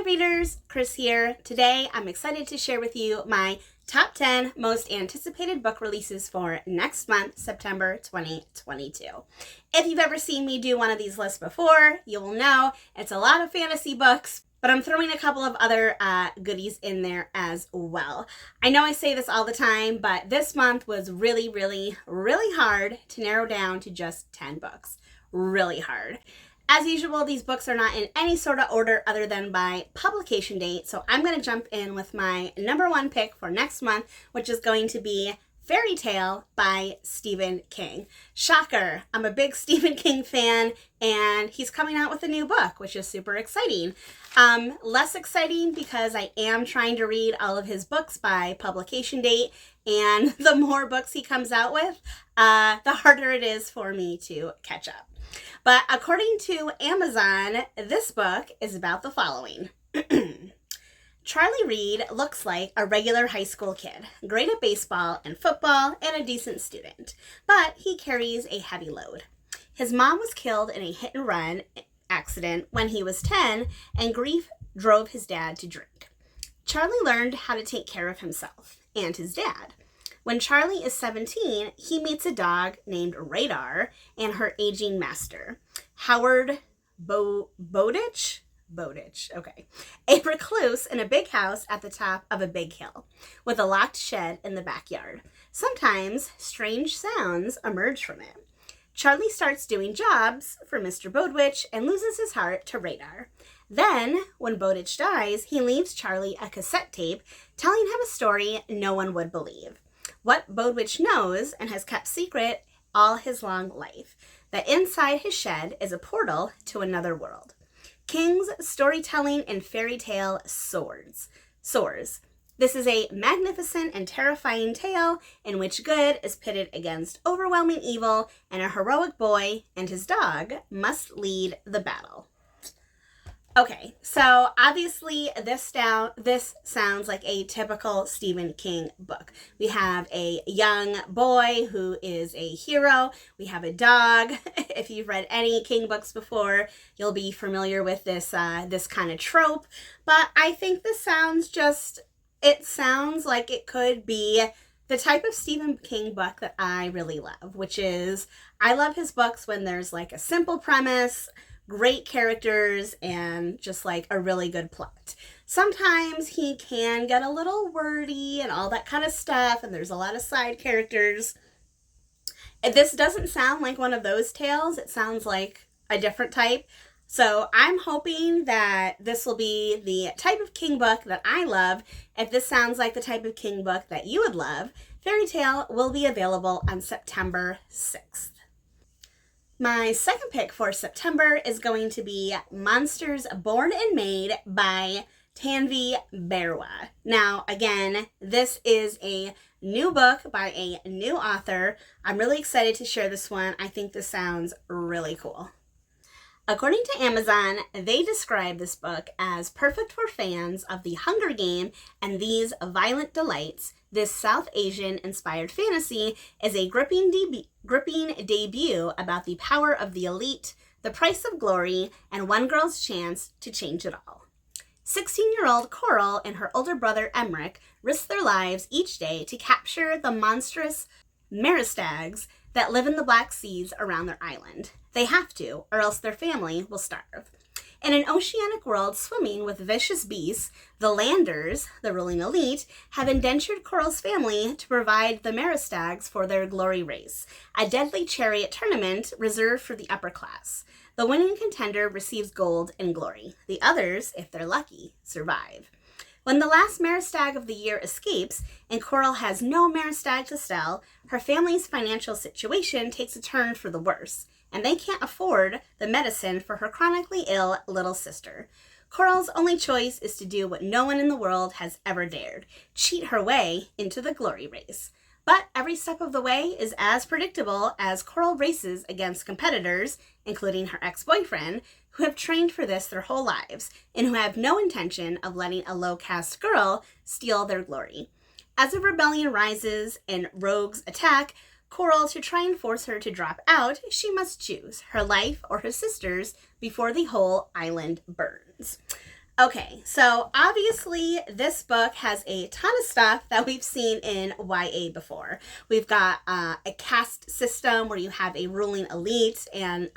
Hi readers, Chris here. Today I'm excited to share with you my top 10 most anticipated book releases for next month, September 2022. If you've ever seen me do one of these lists before, you will know it's a lot of fantasy books, but I'm throwing a couple of other goodies in there as well. I know I say this all the time, but this month was really hard to narrow down to just 10 books. Really hard. As usual, these books are not in any sort of order other than by publication date, so I'm going to jump in with my number one pick for next month, which is going to be Fairy Tale by Stephen King. Shocker, I'm a big Stephen King fan, and he's coming out with a new book, which is super exciting. Less exciting because I am trying to read all of his books by publication date, and the more books he comes out with, the harder it is for me to catch up. But according to Amazon, this book is about the following. Charlie Reed looks like a regular high school kid, great at baseball and football, and a decent student, but he carries a heavy load. His mom was killed in a hit-and-run accident when he was 10, and grief drove his dad to drink. Charlie learned how to take care of himself and his dad. When Charlie is 17, he meets a dog named Radar and her aging master, Howard Bowditch, okay. A recluse in a big house at the top of a big hill, with a locked shed in the backyard. Sometimes strange sounds emerge from it. Charlie starts doing jobs for Mr. Bowditch and loses his heart to Radar. Then, when Bowditch dies, he leaves Charlie a cassette tape telling him a story no one would believe. What Bowditch knows and has kept secret all his long life, that inside his shed is a portal to another world. King's storytelling and fairy tale soars. This is a magnificent and terrifying tale in which good is pitted against overwhelming evil, and a heroic boy and his dog must lead the battle. Okay, so obviously this sounds like a typical Stephen King book. We have a young boy who is a hero. We have a dog. If you've read any King books before, you'll be familiar with this kind of trope. But I think this sounds like it could be the type of Stephen King book that I really love, which is, I love his books when there's like a simple premise, great characters, and just like a really good plot. Sometimes he can get a little wordy and all that kind of stuff, and there's a lot of side characters. This doesn't sound like one of those tales. It sounds like a different type. So I'm hoping that this will be the type of King book that I love. If this sounds like the type of King book that you would love, Fairy Tale will be available on September 6th. My second pick for September is going to be Monsters Born and Made by Tanvi Barwa. Now, again, this is a new book by a new author. I'm really excited to share this one. I think this sounds really cool. According to Amazon, they describe this book as perfect for fans of The Hunger Game and These Violent Delights. This South Asian-inspired fantasy is a gripping debut about the power of the elite, the price of glory, and one girl's chance to change it all. 16-year-old Coral and her older brother Emmerich risk their lives each day to capture the monstrous Meristags that live in the Black Seas around their island. They have to, or else their family will starve. In an oceanic world swimming with vicious beasts, the Landers, the ruling elite, have indentured Coral's family to provide the Meristags for their glory race, a deadly chariot tournament reserved for the upper class. The winning contender receives gold and glory. The others, if they're lucky, survive. When the last Meristag of the year escapes and Coral has no Meristag to sell, her family's financial situation takes a turn for the worse, and they can't afford the medicine for her chronically ill little sister. Coral's only choice is to do what no one in the world has ever dared, cheat her way into the glory race. But every step of the way is as predictable as Coral races against competitors, including her ex-boyfriend, who have trained for this their whole lives, and who have no intention of letting a low-caste girl steal their glory. As a rebellion rises and rogues attack Coral to try and force her to drop out, she must choose her life or her sister's before the whole island burns. Okay, so obviously this book has a ton of stuff that we've seen in YA before. We've got a caste system where you have a ruling elite and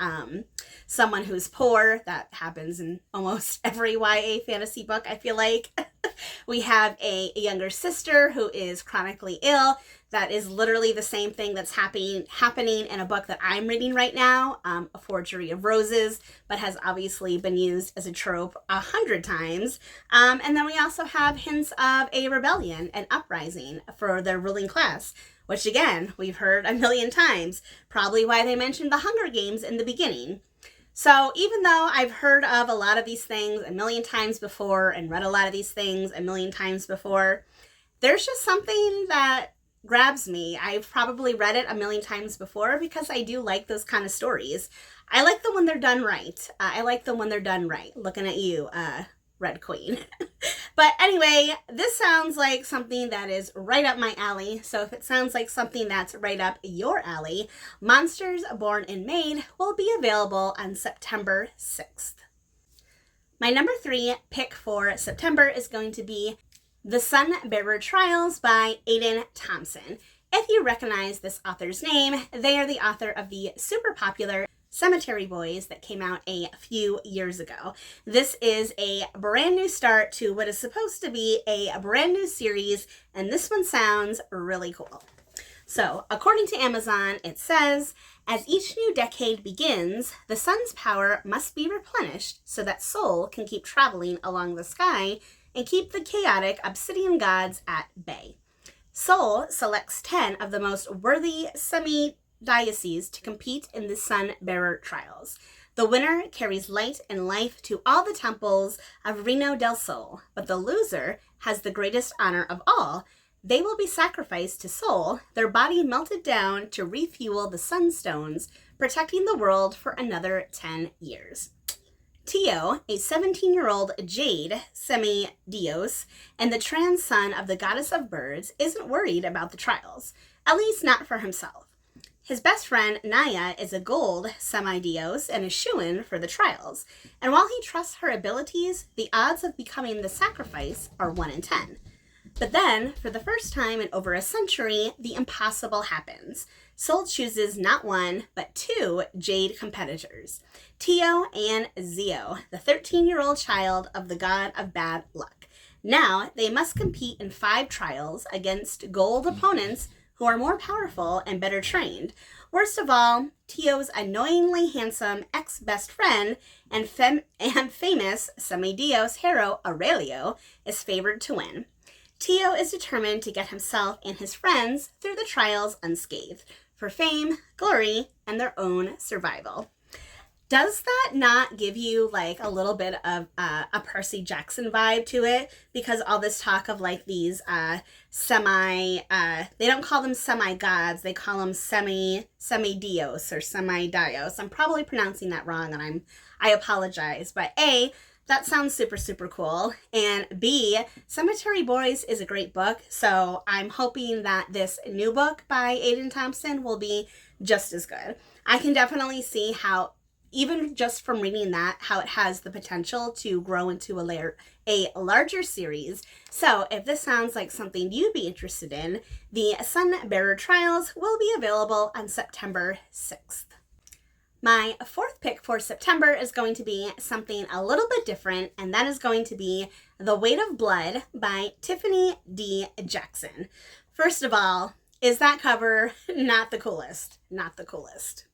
someone who's poor. That happens in almost every YA fantasy book, I feel like. We have a younger sister who is chronically ill. That is literally the same thing that's happening in a book that I'm reading right now, A Forgery of Roses, but has obviously been used as a trope 100 times. And then we also have hints of a rebellion, an uprising for the ruling class, which again, we've heard a million times, probably why they mentioned the Hunger Games in the beginning. So even though I've heard of a lot of these things a million times before and read a lot of these things a million times before, there's just something that grabs me. I've probably read it a million times before because I do like those kind of stories. I like them when they're done right. Looking at you, Red Queen. But anyway, this sounds like something that is right up my alley. So if it sounds like something that's right up your alley, Monsters Born and Made will be available on September 6th. My number 3 pick for September is going to be The Sunbearer Trials by Aiden Thompson. If you recognize this author's name, they are the author of the super popular Cemetery Boys that came out a few years ago. This is a brand new start to what is supposed to be a brand new series, and this one sounds really cool. So, according to Amazon, it says, as each new decade begins, the sun's power must be replenished so that Soul can keep traveling along the sky and keep the chaotic obsidian gods at bay. Soul selects 10 of the most worthy semi-dioceses to compete in the Sunbearer Trials. The winner carries light and life to all the temples of Reino del Sol, but the loser has the greatest honor of all. They will be sacrificed to Soul, their body melted down to refuel the sunstones, protecting the world for another 10 years. Tio, a 17-year-old Jade semi-dios and the trans son of the goddess of birds, isn't worried about the trials, at least not for himself. His best friend, Naya, is a gold semi-dios and a shoo-in for the trials, and while he trusts her abilities, the odds of becoming the sacrifice are 1 in 10. But then, for the first time in over a century, the impossible happens. Soul chooses not 1, but 2 Jade competitors, Tio and Zio, the 13-year-old child of the god of bad luck. Now, they must compete in 5 trials against gold opponents who are more powerful and better trained. Worst of all, Tio's annoyingly handsome ex-best friend and famous semi-dios hero Aurelio is favored to win. Tio is determined to get himself and his friends through the trials unscathed, for fame, glory, and their own survival. Does that not give you like a little bit of a Percy Jackson vibe to it? Because all this talk of like these they don't call them semi-gods, they call them semi-dios or semi-dios. I'm probably pronouncing that wrong and I apologize. But A, that sounds super, super cool. And B, Cemetery Boys is a great book. So I'm hoping that this new book by Aiden Thompson will be just as good. I can definitely see how, even just from reading that, how it has the potential to grow into a larger series. So if this sounds like something you'd be interested in, the Sunbearer Trials will be available on September 6th. My 4th pick for September is going to be something a little bit different, and that is going to be The Weight of Blood by Tiffany D. Jackson. First of all, is that cover not the coolest? Not the coolest.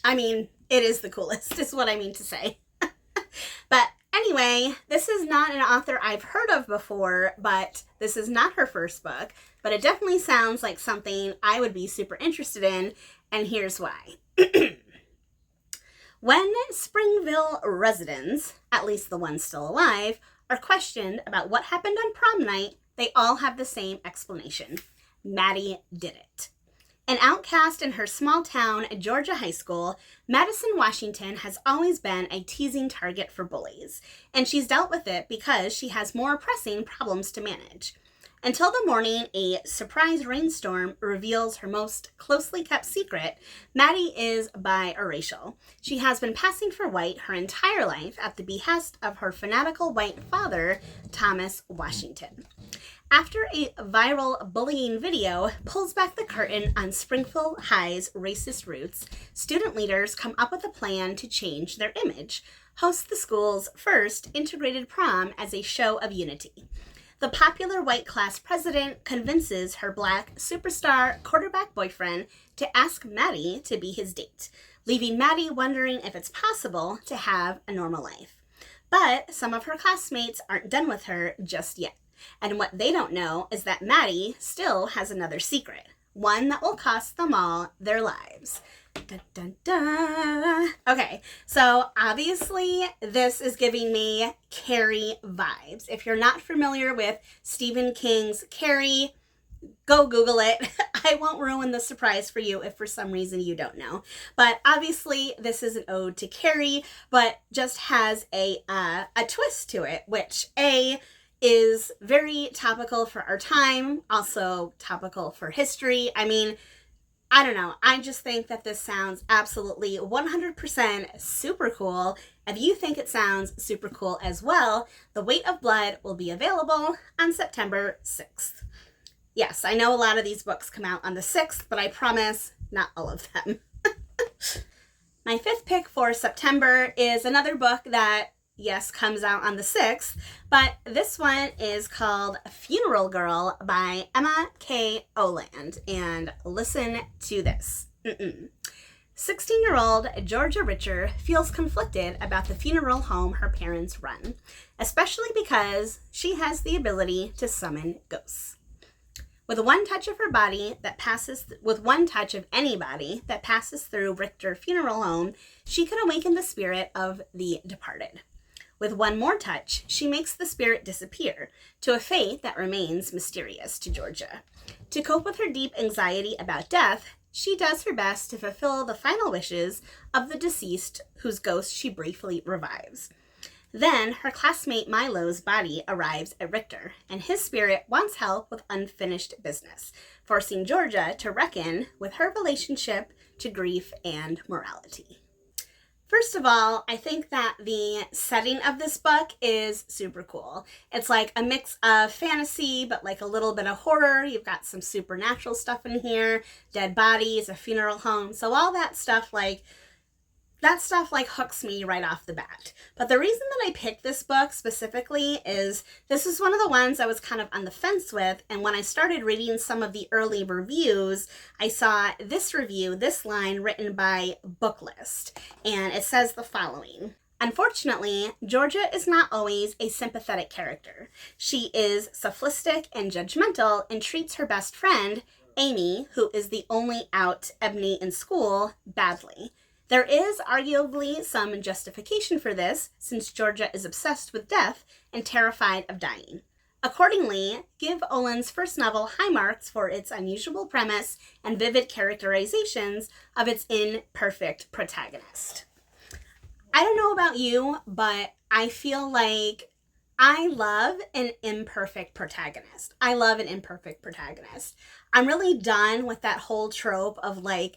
I mean, it is the coolest, is what I mean to say. But anyway, this is not an author I've heard of before, but this is not her first book, but it definitely sounds like something I would be super interested in, and here's why. When Springville residents, at least the ones still alive, are questioned about what happened on prom night, they all have the same explanation. Maddie did it. An outcast in her small town Georgia high school, Madison, Washington has always been a teasing target for bullies, and she's dealt with it because she has more pressing problems to manage. Until the morning a surprise rainstorm reveals her most closely kept secret, Maddie is biracial. She has been passing for white her entire life at the behest of her fanatical white father, Thomas Washington. After a viral bullying video pulls back the curtain on Springfield High's racist roots, student leaders come up with a plan to change their image, host the school's first integrated prom as a show of unity. The popular white class president convinces her black superstar quarterback boyfriend to ask Maddie to be his date, leaving Maddie wondering if it's possible to have a normal life. But some of her classmates aren't done with her just yet. And what they don't know is that Maddie still has another secret, one that will cost them all their lives. Dun, dun, dun. Okay, so obviously this is giving me Carrie vibes. If you're not familiar with Stephen King's Carrie, go Google it. I won't ruin the surprise for you if for some reason you don't know. But obviously this is an ode to Carrie, but just has a twist to it, which is very topical for our time, also topical for history. I mean, I don't know. I just think that this sounds absolutely 100% super cool. If you think it sounds super cool as well, The Weight of Blood will be available on September 6th. Yes, I know a lot of these books come out on the 6th, but I promise not all of them. My fifth pick for September is another book that, yes, comes out on the 6th, but this one is called Funeral Girl by Emma K. Oland, and listen to this. 16-year-old Georgia Richer feels conflicted about the funeral home her parents run, especially because she has the ability to summon ghosts. With one touch of anybody that passes through Richter Funeral Home, she can awaken the spirit of the departed. With one more touch, she makes the spirit disappear to a fate that remains mysterious to Georgia. To cope with her deep anxiety about death, she does her best to fulfill the final wishes of the deceased whose ghost she briefly revives. Then, her classmate Milo's body arrives at Richter, and his spirit wants help with unfinished business, forcing Georgia to reckon with her relationship to grief and morality. First of all, I think that the setting of this book is super cool. It's like a mix of fantasy, but like a little bit of horror. You've got some supernatural stuff in here, dead bodies, a funeral home. So all that stuff hooks me right off the bat. But the reason that I picked this book specifically is this is one of the ones I was kind of on the fence with, and when I started reading some of the early reviews, I saw this line written by Booklist, and it says the following. Unfortunately, Georgia is not always a sympathetic character. She is sophistic and judgmental and treats her best friend, Amy, who is the only out Ebony in school, badly. There is arguably some justification for this, since Georgia is obsessed with death and terrified of dying. Accordingly, give Oland's first novel high marks for its unusual premise and vivid characterizations of its imperfect protagonist. I don't know about you, but I feel like I love an imperfect protagonist. I'm really done with that whole trope of like,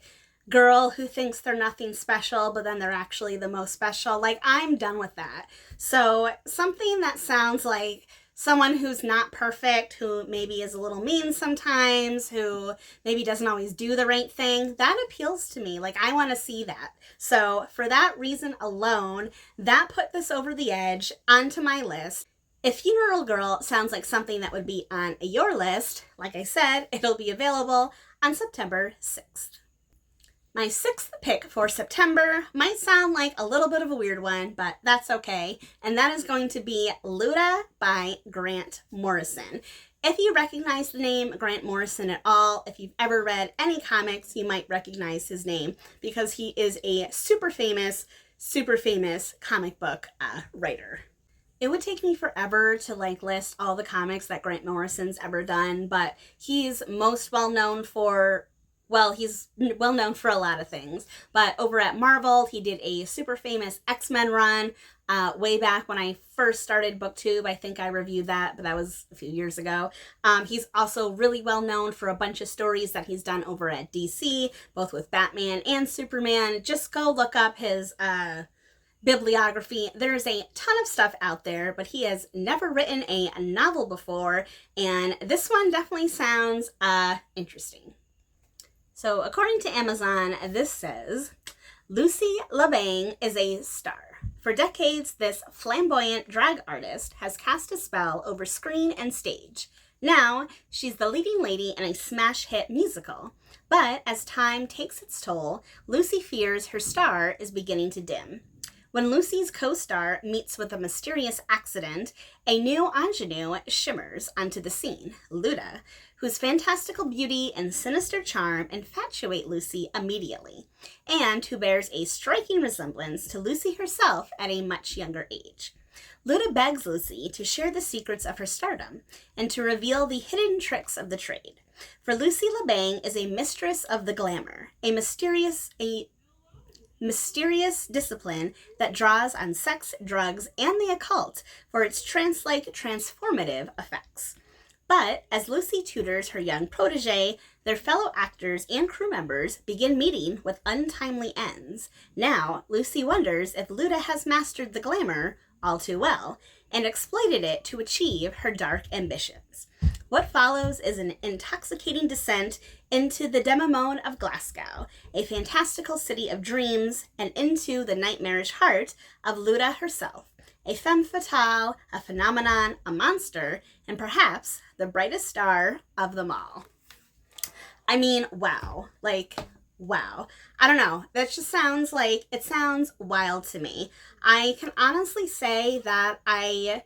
girl who thinks they're nothing special, but then they're actually the most special. Like, I'm done with that. So something that sounds like someone who's not perfect, who maybe is a little mean sometimes, who maybe doesn't always do the right thing, that appeals to me. Like, I want to see that. So for that reason alone, that put this over the edge onto my list. If Funeral Girl sounds like something that would be on your list, like I said, it'll be available on September 6th. My sixth pick for September might sound like a little bit of a weird one, but that's okay. And that is going to be Luda by Grant Morrison. If you recognize the name Grant Morrison at all, if you've ever read any comics, you might recognize his name because he is a super famous comic book writer. It would take me forever to list all the comics that Grant Morrison's ever done, but he's most well known for he's well known for a lot of things, but over at Marvel, he did a super famous X-Men run. way back when I first started BookTube. I think I reviewed that, but that was a few years ago. He's also really well known for a bunch of stories that he's done over at DC, both with Batman and Superman. Just go look up his bibliography. There's a ton of stuff out there, but he has never written a novel before, and this one definitely sounds interesting. So according to Amazon, this says, Lucy LeBang is a star. For decades, this flamboyant drag artist has cast a spell over screen and stage. Now, she's the leading lady in a smash hit musical. But as time takes its toll, Lucy fears her star is beginning to dim. When Lucy's co-star meets with a mysterious accident, a new ingenue shimmers onto the scene, Luda, whose fantastical beauty and sinister charm infatuate Lucy immediately, and who bears a striking resemblance to Lucy herself at a much younger age. Luda begs Lucy to share the secrets of her stardom and to reveal the hidden tricks of the trade. For Lucy LeBang is a mistress of the glamour, a mysterious discipline that draws on sex, drugs, and the occult for its trance-like transformative effects. But as Lucy tutors her young protege, their fellow actors and crew members begin meeting with untimely ends. Now, Lucy wonders if Luda has mastered the glamour all too well and exploited it to achieve her dark ambitions. What follows is an intoxicating descent into the Demimone of Glasgow, a fantastical city of dreams, and into the nightmarish heart of Luda herself, a femme fatale, a phenomenon, a monster, and perhaps the brightest star of them all. I mean, wow. Wow. I don't know. That just sounds like, it sounds wild to me. I can honestly say that I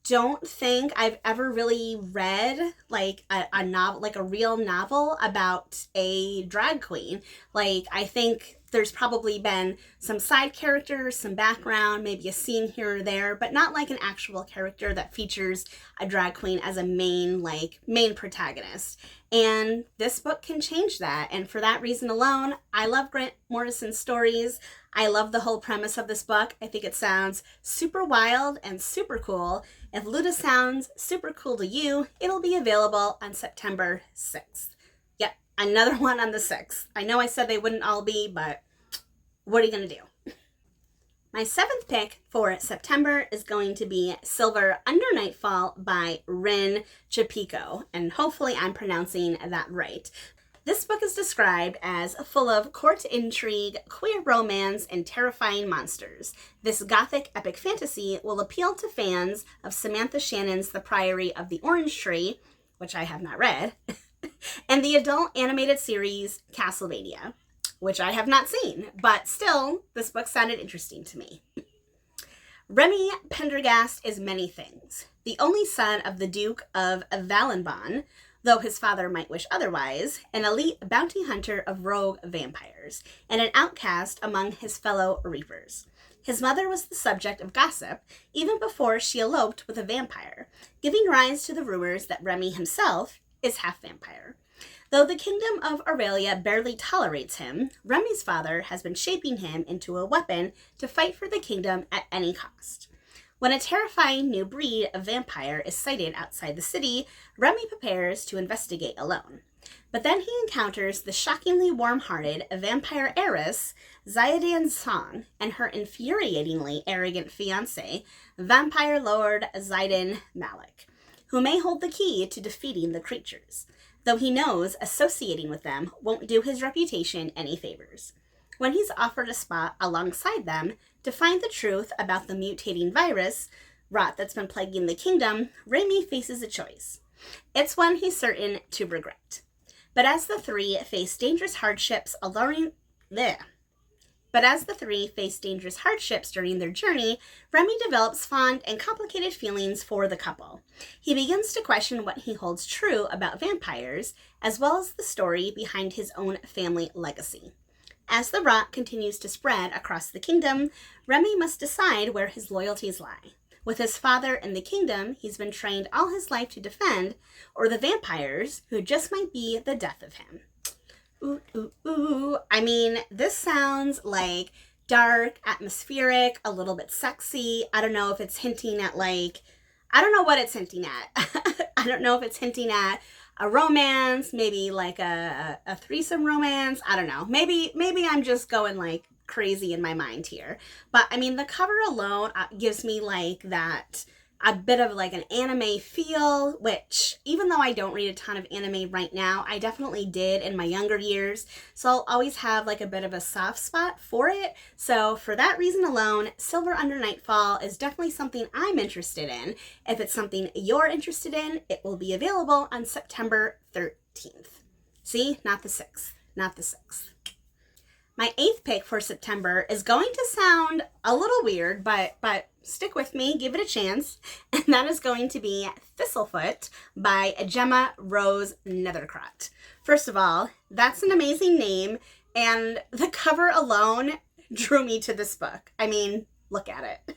don't think I've ever really read like a novel, like a real novel about a drag queen. Like, I think there's probably been some side characters, some background, maybe a scene here or there, but not like an actual character that features a drag queen as a main protagonist. And this book can change that. And for that reason alone, I love Grant Morrison's stories. I love the whole premise of this book. I think it sounds super wild and super cool. If Luda sounds super cool to you, it'll be available on September 6th. Yep, another one on the 6th. I know I said they wouldn't all be, but what are you going to do? My 7th pick for September is going to be Silver Under Nightfall by Rin Chapico, and hopefully I'm pronouncing that right. This book is described as full of court intrigue, queer romance, and terrifying monsters. This gothic epic fantasy will appeal to fans of Samantha Shannon's The Priory of the Orange Tree, which I have not read, and the adult animated series Castlevania, which I have not seen, but still, this book sounded interesting to me. Remy Pendergast is many things. The only son of the Duke of Valenbon, though his father might wish otherwise, an elite bounty hunter of rogue vampires, and an outcast among his fellow reapers. His mother was the subject of gossip even before she eloped with a vampire, giving rise to the rumors that Remy himself is half vampire. Though the kingdom of Aurelia barely tolerates him, Remy's father has been shaping him into a weapon to fight for the kingdom at any cost. When a terrifying new breed of vampire is sighted outside the city, Remy prepares to investigate alone. But then he encounters the shockingly warm-hearted vampire heiress, Zaydan Song, and her infuriatingly arrogant fiancé, vampire lord Zaydan Malik, who may hold the key to defeating the creatures, though he knows associating with them won't do his reputation any favors. When he's offered a spot alongside them to find the truth about the mutating virus rot that's been plaguing the kingdom, Remy faces a choice. It's one he's certain to regret. But as the three face dangerous hardships during their journey, Remy develops fond and complicated feelings for the couple. He begins to question what he holds true about vampires, as well as the story behind his own family legacy. As the rot continues to spread across the kingdom, Remy must decide where his loyalties lie. With his father in the kingdom he's been trained all his life to defend, or the vampires who just might be the death of him. Ooh. I mean, this sounds like dark, atmospheric, a little bit sexy. I don't know if it's hinting at like, I don't know what it's hinting at. I don't know if it's hinting at a romance, maybe like a threesome romance. I don't know. Maybe I'm just going like crazy in my mind here. But I mean, the cover alone gives me like that, a bit of like an anime feel, which even though I don't read a ton of anime right now, I definitely did in my younger years. So I'll always have like a bit of a soft spot for it. So for that reason alone, Silver Under Nightfall is definitely something I'm interested in. If it's something you're interested in, it will be available on September 13th. See, not the 6th, not the 6th. My 8th pick for September is going to sound a little weird, but stick with me, give it a chance. And that is going to be Thistlefoot by Gemma Rose Nethercrot. First of all, that's an amazing name, and the cover alone drew me to this book. I mean, look at it.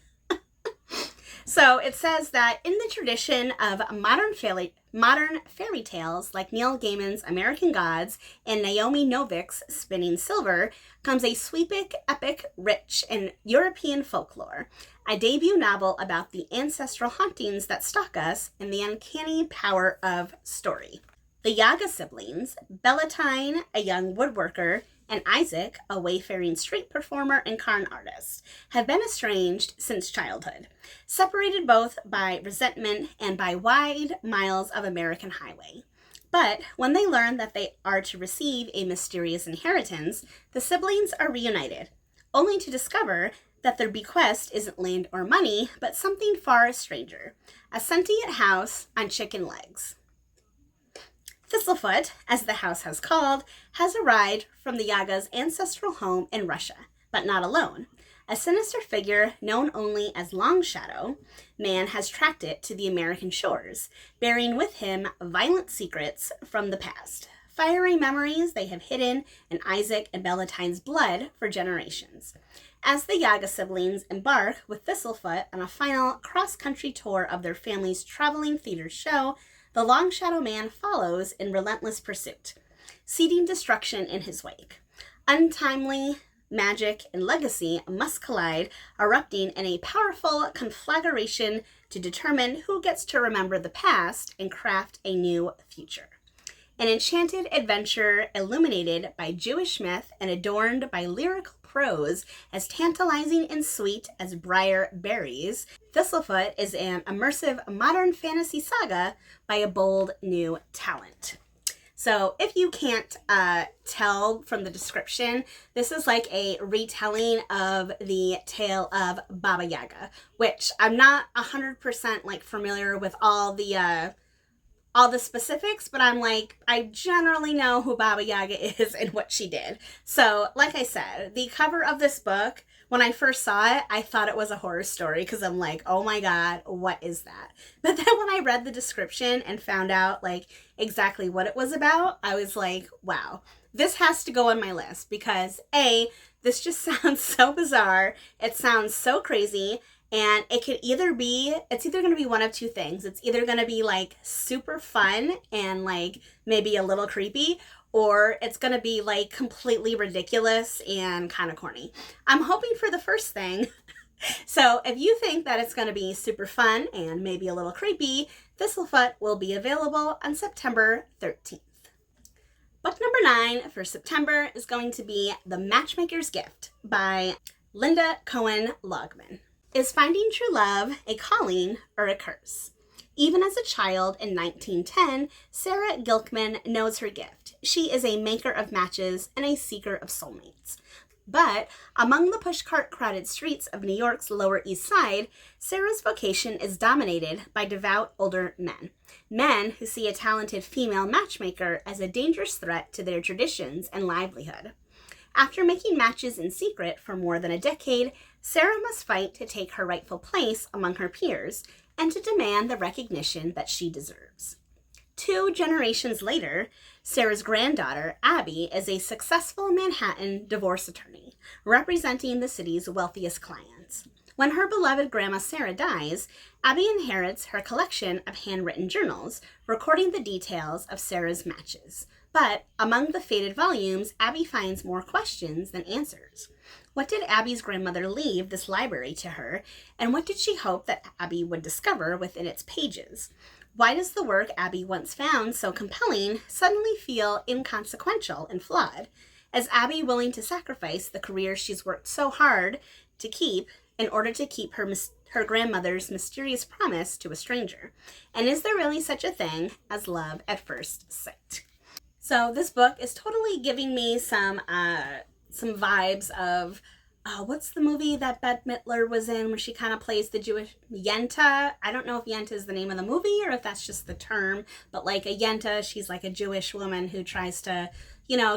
So it says that in the tradition of modern fairy tales like Neil Gaiman's American Gods and Naomi Novik's Spinning Silver comes a sweeping epic rich in European folklore, a debut novel about the ancestral hauntings that stalk us and the uncanny power of story. The Yaga siblings, Bellatine, a young woodworker, and Isaac, a wayfaring street performer and con artist, have been estranged since childhood, separated both by resentment and by wide miles of American highway. But when they learn that they are to receive a mysterious inheritance, the siblings are reunited, only to discover that their bequest isn't land or money, but something far stranger, a sentient house on chicken legs. Thistlefoot, as the house has called, has arrived from the Yaga's ancestral home in Russia, but not alone. A sinister figure known only as Long Shadow Man has tracked it to the American shores, bearing with him violent secrets from the past, fiery memories they have hidden in Isaac and Bellatine's blood for generations. As the Yaga siblings embark with Thistlefoot on a final cross-country tour of their family's traveling theater show, the Long Shadow Man follows in relentless pursuit, seeding destruction in his wake. Untimely magic and legacy must collide, erupting in a powerful conflagration to determine who gets to remember the past and craft a new future. An enchanted adventure illuminated by Jewish myth and adorned by lyrical prose as tantalizing and sweet as briar berries, Thistlefoot is an immersive modern fantasy saga by a bold new talent. So if you can't tell from the description, this is like a retelling of the tale of Baba Yaga, which I'm not 100% like familiar with all the specifics, but I'm like, I generally know who Baba Yaga is and what she did. So, like I said, the cover of this book, when I first saw it, I thought it was a horror story because I'm like, oh my God, what is that? But then when I read the description and found out like exactly what it was about, I was like, wow, this has to go on my list because A, this just sounds so bizarre. It sounds so crazy. And it's either going to be one of two things. It's either going to be like super fun and like maybe a little creepy, or it's going to be like completely ridiculous and kind of corny. I'm hoping for the first thing. So if you think that it's going to be super fun and maybe a little creepy, Thistlefoot will be available on September 13th. Book number 9 for September is going to be The Matchmakers Gift by Linda Cohen Logman. Is finding true love a calling or a curse? Even as a child in 1910, Sarah Gilkman knows her gift. She is a maker of matches and a seeker of soulmates. But among the pushcart crowded streets of New York's Lower East Side, Sarah's vocation is dominated by devout older men. Men who see a talented female matchmaker as a dangerous threat to their traditions and livelihood. After making matches in secret for more than a decade, Sarah must fight to take her rightful place among her peers and to demand the recognition that she deserves. 2 generations later, Sarah's granddaughter, Abby, is a successful Manhattan divorce attorney, representing the city's wealthiest clients. When her beloved Grandma Sarah dies, Abby inherits her collection of handwritten journals, recording the details of Sarah's matches. But among the faded volumes, Abby finds more questions than answers. What did Abby's grandmother leave this library to her, and what did she hope that Abby would discover within its pages? Why does the work Abby once found so compelling suddenly feel inconsequential and flawed? Is Abby willing to sacrifice the career she's worked so hard to keep in order to keep her grandmother's mysterious promise to a stranger? And is there really such a thing as love at first sight? So this book is totally giving me some vibes of, what's the movie that Bette Midler was in where she kind of plays the Jewish Yenta? I don't know if Yenta is the name of the movie or if that's just the term, but like a Yenta, she's like a Jewish woman who tries to,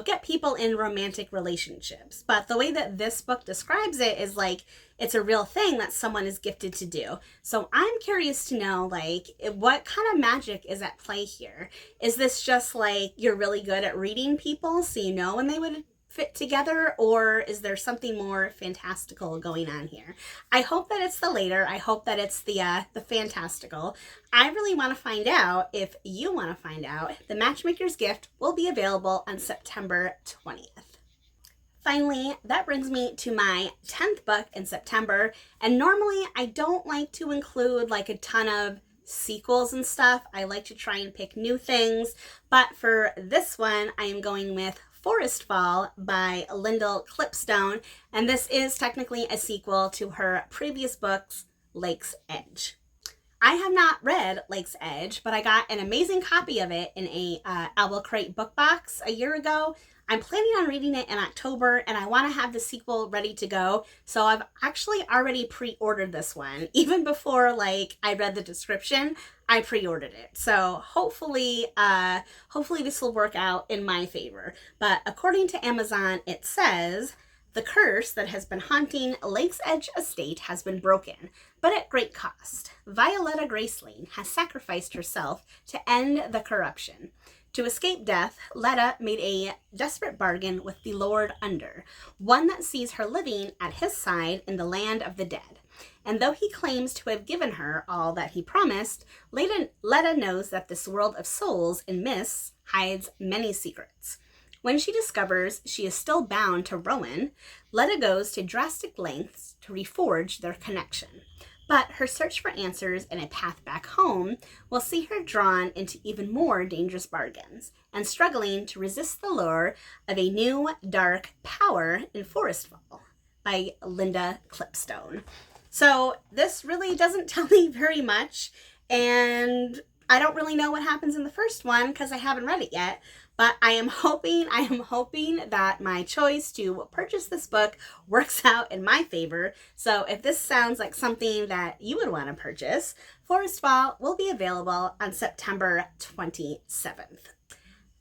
get people in romantic relationships. But the way that this book describes it is like it's a real thing that someone is gifted to do. So I'm curious to know, like, what kind of magic is at play here? Is this just like you're really good at reading people so you know when they would fit together, or is there something more fantastical going on here? I hope that it's the later. I hope that it's the fantastical. I really want to find out. If you want to find out, the Matchmakers Gift will be available on September 20th. Finally, that brings me to my 10th book in September, and normally I don't like to include like a ton of sequels and stuff. I like to try and pick new things, but for this one I am going with Forest Fall by Lyndall Clipstone, and this is technically a sequel to her previous books, Lake's Edge. I have not read Lake's Edge, but I got an amazing copy of it in a Owl Crate book box a year ago. I'm planning on reading it in October, and I want to have the sequel ready to go. So I've actually already pre-ordered this one. Even before I read the description, I pre-ordered it. So hopefully this will work out in my favor. But according to Amazon, it says, the curse that has been haunting Lake's Edge estate has been broken, but at great cost. Violetta Graceling has sacrificed herself to end the corruption. To escape death, Letta made a desperate bargain with the Lord Under, one that sees her living at his side in the land of the dead. And though he claims to have given her all that he promised, Letta knows that this world of souls and mists hides many secrets. When she discovers she is still bound to Rowan, Letta goes to drastic lengths to reforge their connection. But her search for answers and a path back home will see her drawn into even more dangerous bargains and struggling to resist the lure of a new dark power in Forest Fall by Linda Clipstone. So this really doesn't tell me very much, and I don't really know what happens in the first one because I haven't read it yet. But I am hoping that my choice to purchase this book works out in my favor. So if this sounds like something that you would want to purchase, Forest Fall will be available on September 27th.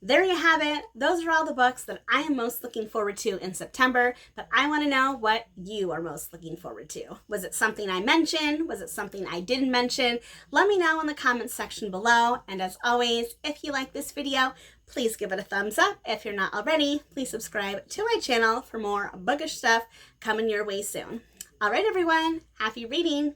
There you have it. Those are all the books that I am most looking forward to in September, but I want to know what you are most looking forward to. Was it something I mentioned? Was it something I didn't mention? Let me know in the comments section below. And as always, if you like this video, please give it a thumbs up. If you're not already, please subscribe to my channel for more bookish stuff coming your way soon. All right, everyone, happy reading.